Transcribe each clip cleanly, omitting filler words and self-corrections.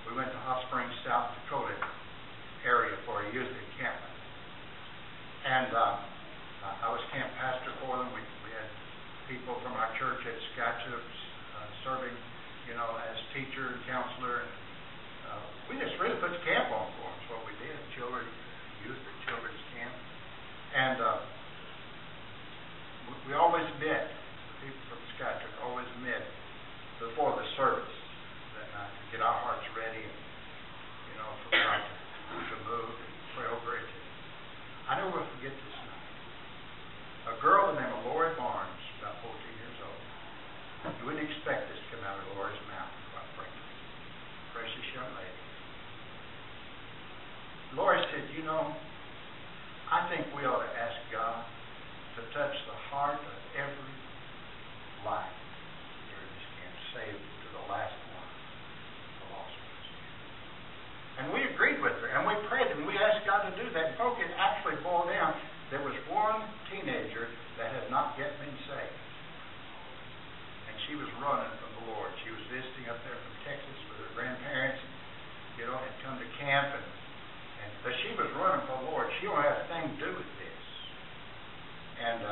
we went to Hot Springs, South Dakota area for a youth encampment. And I was camp pastor for them. We had people from our church at Scotchooks serving, as teacher and counselor. And we just really put the camp on for them. That's what we did. Youth and children's camp. And we always met, the people from Scotchook always met before the service that night to get our hearts ready and, for God to move and pray over it. I never will forget this night. A girl named Lori Barnes, about 14 years old. You wouldn't expect this to come out of Lori's mouth, quite frankly. Precious young lady. Lori said, I think we ought to ask God to touch the heart of every life during this camp, saved to the last one, the lost ones. And we agreed with her, and we prayed, and we asked God to do that. And folks, it actually boiled down. There was one teenager that had not yet been saved. And she was running from the Lord. She was visiting up there from Texas with her grandparents, and, had come to camp, but she was running for the Lord. She don't have a thing to do with this. And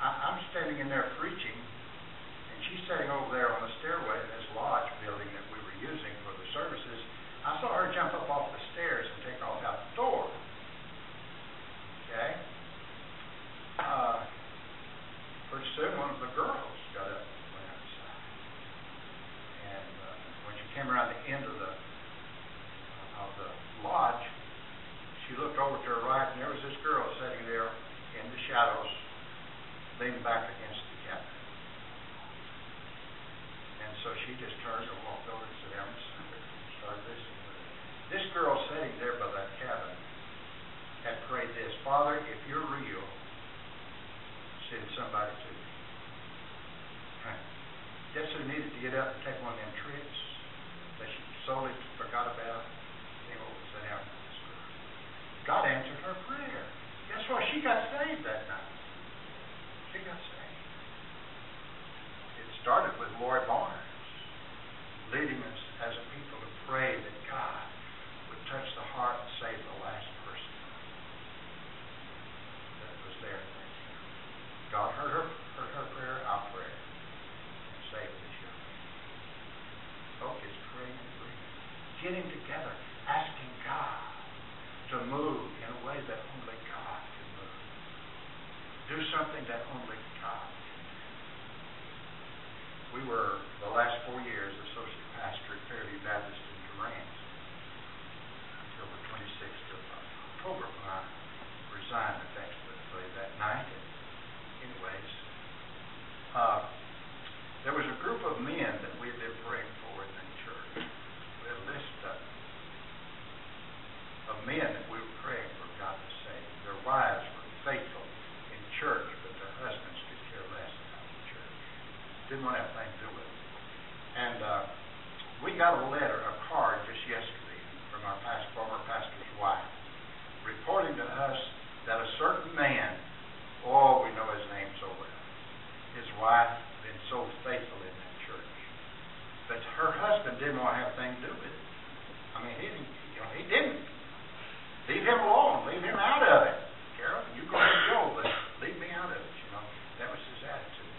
I'm standing in there preaching, and she's sitting over there on the stairway in this lodge building that we were using for the services. I saw her jump up off the stairs and take off out the door. Okay? Pretty soon, one of the girls got up and went outside. And when she came around the end of the lodge, she looked over to her right, and there was this girl sitting there in the shadows, leaning back against the cabin. And so she just turned and walked over and sat down and started listening with her. This girl sitting there by that cabin had prayed this: Father, if you're real, send somebody to me. Guess who needed to get up and take one of them trips that she solely forgot about? Came over and sat down with this girl. God answered her prayer. Guess what? She got saved that night. She got saved. It started with Lori Barnes leading us as a people to pray that God would touch the heart and save the last person that was there. God heard her prayer, our prayer, and saved this young man. Folks, it's praying and believing, getting together, asking God to move in a way that only God can move. Do something that only God can do. We were, the last 4 years, associate pastor at Fairview Baptist in Durant until the 26th of October, when I resigned effectively that night. And anyways, there was a group of men that we had been praying for in the church. We had a list of men that we were praying for God to save. Their wives were faithful in church, but their husbands could care less about the church. Didn't want to have anything to do with it. And we got a card just yesterday from our former pastor's wife, reporting to us that a certain man, we know his name so well, his wife had been so faithful in that church, but her husband didn't want to have anything to do with it. I mean, he didn't. Leave him alone. Leave him out of it. Carol, you go ahead and go, but leave me out of it. That was his attitude.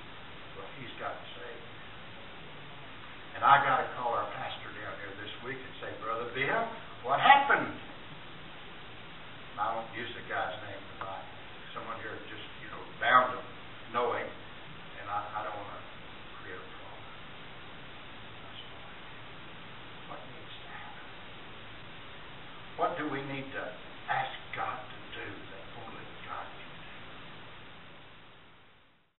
Well, he's got saved. And I got to call our pastor down here this week and say, Brother Bill, what happened? And I won't use the guy's name tonight. Someone here just, bound him